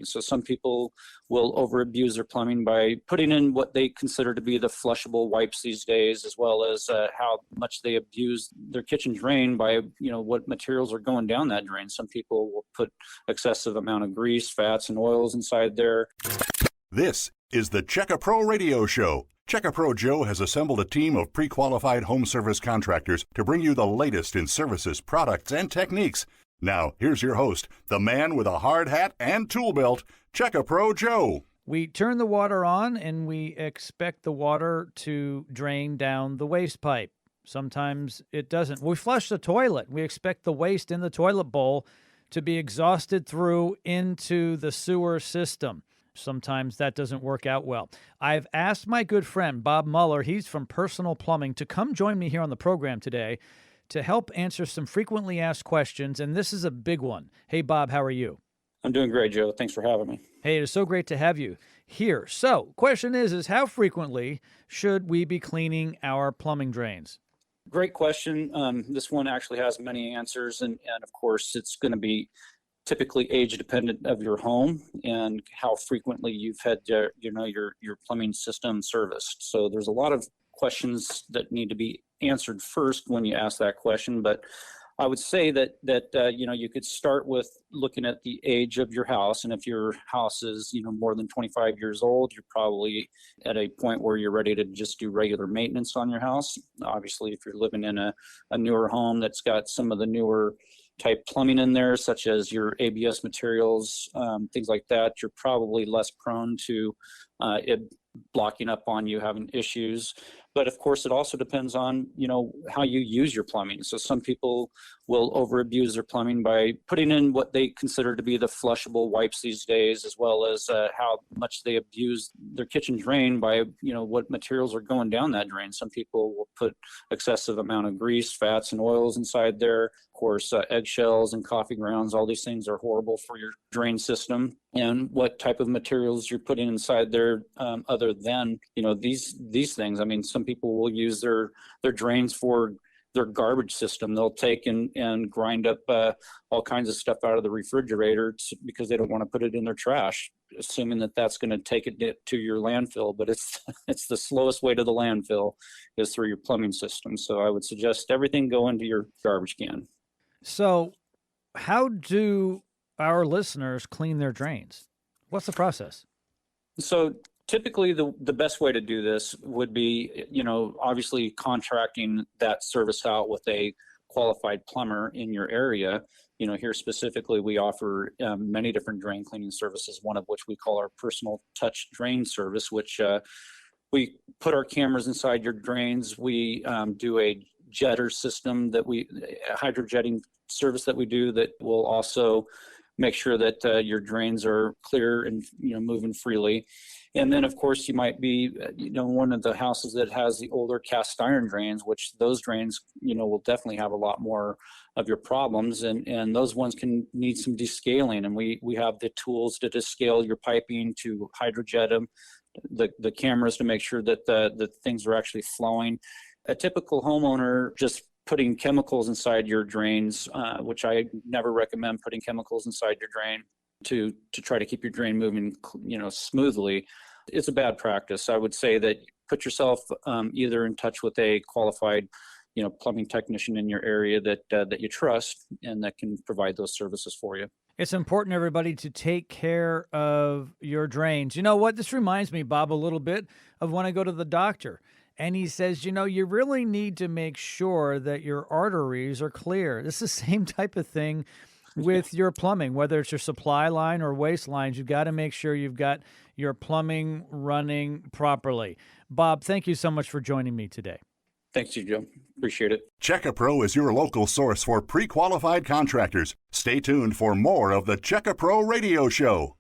So some people will overabuse their plumbing by putting in what they consider to be the flushable wipes these days, as well as how much they abuse their kitchen drain by, what materials are going down that drain. Some people will put excessive amount of grease, fats, and oils inside there. This is the Checka Pro Radio Show. Checka Pro Joe has assembled a team of pre-qualified home service contractors to bring you the latest in services, products, and techniques. Now, here's your host, the man with a hard hat and tool belt, Checka Pro Joe. We turn the water on and we expect the water to drain down the waste pipe. Sometimes it doesn't. We flush the toilet. We expect the waste in the toilet bowl to be exhausted through into the sewer system. Sometimes that doesn't work out well. I've asked my good friend, Bob Mueller, he's from Personal Plumbing, to come join me here on the program today to help answer some frequently asked questions, and this is a big one. Hey, Bob, how are you? I'm doing great, Joe. Thanks for having me. Hey, it is so great to have you here. So, question is how frequently should we be cleaning our plumbing drains? Great question. This one actually has many answers, and of course, it's going to be typically age dependent of your home and how frequently you've had your plumbing system serviced. So there's a lot of questions that need to be answered first when you ask that question. But I would say that you could start with looking at the age of your house. And if your house is, more than 25 years old, you're probably at a point where you're ready to just do regular maintenance on your house. Obviously, if you're living in a newer home that's got some of the newer type plumbing in there, such as your ABS materials, things like that, you're probably less prone to it blocking up on you having issues. But of course, it also depends on, how you use your plumbing. So some people will overabuse their plumbing by putting in what they consider to be the flushable wipes these days, as well as how much they abuse their kitchen drain by, what materials are going down that drain. Some people will put excessive amount of grease, fats, and oils inside there. Of course, eggshells and coffee grounds, all these things are horrible for your drain system. And what type of materials you're putting inside there, other than, these things. I mean, some people will use their drains for their garbage system. They'll take and grind up all kinds of stuff out of the refrigerator because they don't want to put it in their trash, assuming that that's going to take it to your landfill. But it's the slowest way to the landfill is through your plumbing system. So I would suggest everything go into your garbage can. So how do our listeners clean their drains? What's the process? So typically the best way to do this would be, obviously contracting that service out with a qualified plumber in your area. Here specifically, we offer many different drain cleaning services, one of which we call our personal touch drain service, which we put our cameras inside your drains. We do a jetter system a hydrojetting service that we do that will also make sure that your drains are clear and moving freely. And then, of course, you might be, one of the houses that has the older cast iron drains, which those drains, will definitely have a lot more of your problems. And those ones can need some descaling. And we have the tools to descale your piping, to hydrojet them, the cameras to make sure that the things are actually flowing. A typical homeowner just putting chemicals inside your drains, which I never recommend putting chemicals inside your drain to try to keep your drain moving, smoothly. It's a bad practice. I would say that put yourself either in touch with a qualified, plumbing technician in your area that you trust and that can provide those services for you. It's important, everybody, to take care of your drains. You know what? This reminds me, Bob, a little bit of when I go to the doctor. And he says, you really need to make sure that your arteries are clear. This is the same type of thing with your plumbing, whether it's your supply line or waste lines. You've got to make sure you've got your plumbing running properly. Bob, thank you so much for joining me today. Thanks, you, Joe. Appreciate it. Checka Pro is your local source for pre-qualified contractors. Stay tuned for more of the Checka Pro Radio Show.